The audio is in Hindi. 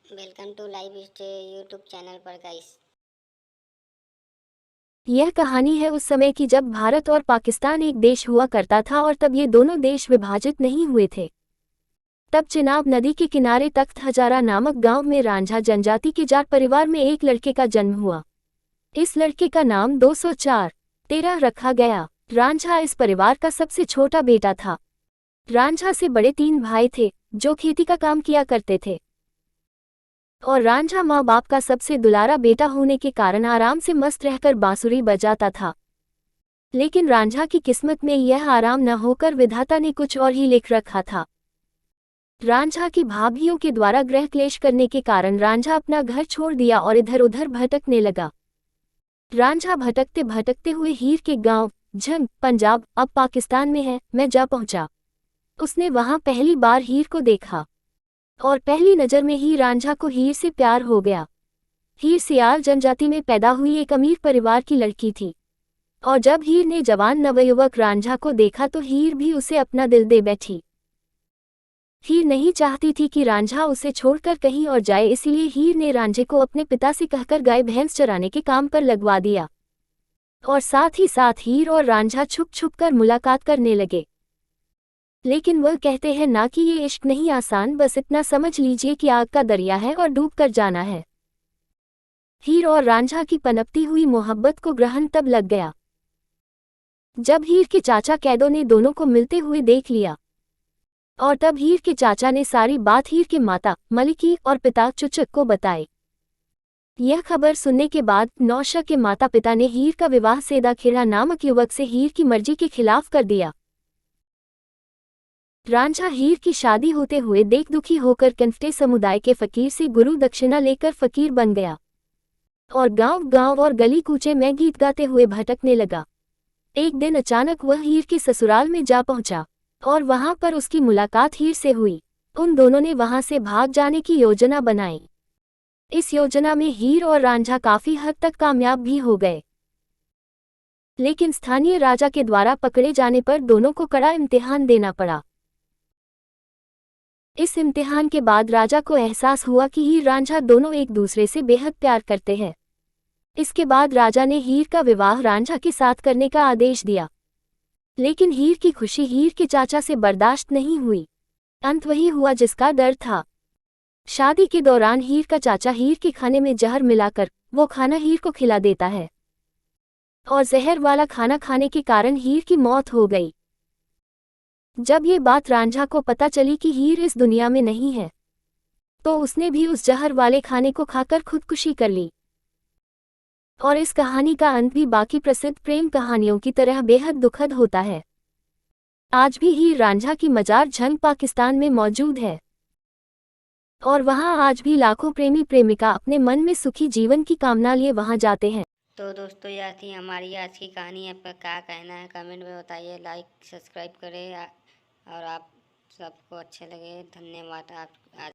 Welcome to live stay YouTube channel पर गाइस। यह कहानी है उस समय की जब भारत और पाकिस्तान एक देश हुआ करता था और तब ये दोनों देश विभाजित नहीं हुए थे। तब चिनाब नदी के किनारे तख्त हजारा नामक गांव में रांझा जनजाति के जाट परिवार में एक लड़के का जन्म हुआ। इस लड़के का नाम 204 रखा गया। रांझा इस परिवार का सबसे छोटा बेटा था। रांझा से बड़े 3 भाई थे जो खेती का काम किया करते थे और रांझा माँ बाप का सबसे दुलारा बेटा होने के कारण आराम से मस्त रहकर बांसुरी बजाता था। लेकिन रांझा की किस्मत में यह आराम न होकर विधाता ने कुछ और ही लिख रखा था। रांझा की भाभीियों के द्वारा गृह क्लेश करने के कारण रांझा अपना घर छोड़ दिया और इधर उधर भटकने लगा। रांझा भटकते भटकते हुए हीर के गांव झंग पंजाब अब पाकिस्तान में है में जा पहुंचा। उसने वहां पहली बार हीर को देखा और पहली नजर में ही रांझा को हीर से प्यार हो गया। हीर सियाल जनजाति में पैदा हुई एक अमीर परिवार की लड़की थी और जब हीर ने जवान नवयुवक रांझा को देखा तो हीर भी उसे अपना दिल दे बैठी। हीर नहीं चाहती थी कि रांझा उसे छोड़कर कहीं और जाए, इसीलिए हीर ने रांझे को अपने पिता से कहकर गाय भैंस चराने के काम पर लगवा दिया और साथ ही साथ हीर और रांझा छुप छुप कर मुलाकात करने लगे। लेकिन वह कहते हैं ना कि ये इश्क नहीं आसान, बस इतना समझ लीजिए कि आग का दरिया है और डूब कर जाना है। हीर और रांझा की पनपती हुई मोहब्बत को ग्रहण तब लग गया जब हीर के चाचा कैदों ने दोनों को मिलते हुए देख लिया और तब हीर के चाचा ने सारी बात हीर के माता मलिकी और पिता चुचक को बताई। यह खबर सुनने के बाद नौशा के माता पिता ने हीर का विवाह सेदा खेड़ा नामक युवक से हीर की मर्जी के खिलाफ कर दिया। रांझा हीर की शादी होते हुए देख दुखी होकर कन्फ्टे समुदाय के फकीर से गुरु दक्षिणा लेकर फकीर बन गया और गांव गांव और गली कूचे में गीत गाते हुए भटकने लगा। एक दिन अचानक वह हीर के ससुराल में जा पहुंचा और वहां पर उसकी मुलाकात हीर से हुई। उन दोनों ने वहां से भाग जाने की योजना बनाई। इस योजना में हीर और रांझा काफी हद तक कामयाब भी हो गए, लेकिन स्थानीय राजा के द्वारा पकड़े जाने पर दोनों को कड़ा इम्तिहान देना पड़ा। इस इम्तिहान के बाद राजा को एहसास हुआ कि हीर रांझा दोनों एक दूसरे से बेहद प्यार करते हैं। इसके बाद राजा ने हीर का विवाह रांझा के साथ करने का आदेश दिया, लेकिन हीर की खुशी हीर के चाचा से बर्दाश्त नहीं हुई। अंत वही हुआ जिसका डर था। शादी के दौरान हीर का चाचा हीर के खाने में जहर मिलाकर वो खाना हीर को खिला देता है और जहर वाला खाना खाने के कारण हीर की मौत हो गई। जब ये बात रांझा को पता चली कि हीर इस दुनिया में नहीं है, तो उसने भी उस जहर वाले खाने को खाकर खुदकुशी कर ली। और इस कहानी का अंत भी बाकी प्रसिद्ध प्रेम कहानियों की तरह बेहद दुखद होता है। आज भी हीर रांझा की मजार झंग पाकिस्तान में मौजूद है और वहां आज भी लाखों प्रेमी प्रेमिका अपने मन में सुखी जीवन की कामना लिए वहां जाते हैं। तो दोस्तों, यह थी हमारी आज की कहानी। आपका क्या कहना है कमेंट में बताइए। लाइक सब्सक्राइब करें और आप सबको अच्छे लगे। धन्यवाद। आप आज